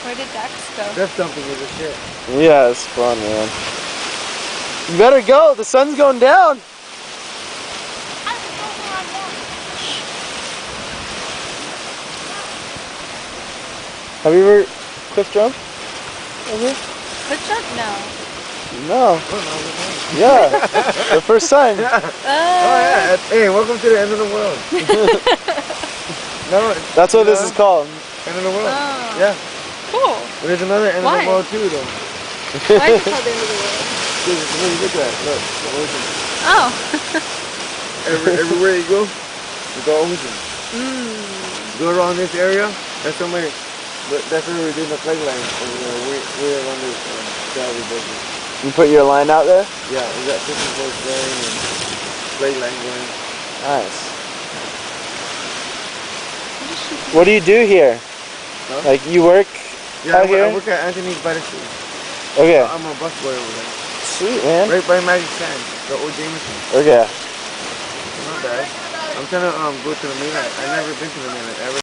Where did Dax go? Drift dumping is a shit. Yeah, it's fun, man. You better go. The sun's going down. Have you ever cliff jumped over here? Cliff jump? No. No. Yeah. The first time. Oh yeah. Hey, welcome to the end of the world. No. That's what this is called. End of the world. Oh. Yeah. Cool. But there's another end Why? of the world too, though. Why is it called the end of the world? Dude, look at that. Look, the ocean. Oh. Everywhere you go, it's all ocean. Go around this area. That's somewhere. But that's where we're doing the flag line over there. We're around this Saudi business. You put your line out there? Yeah, we got fishing boats going and flag line going. Nice. What do you do here? Huh? Like you work Yeah, out here? I work at Anthony's by the sea. Okay. I'm a busboy over there. Sweet, man. Right by Magic Sand, the old Jameson. Okay. Not bad. I'm trying to go to the mainland. I've never been to the mainland ever.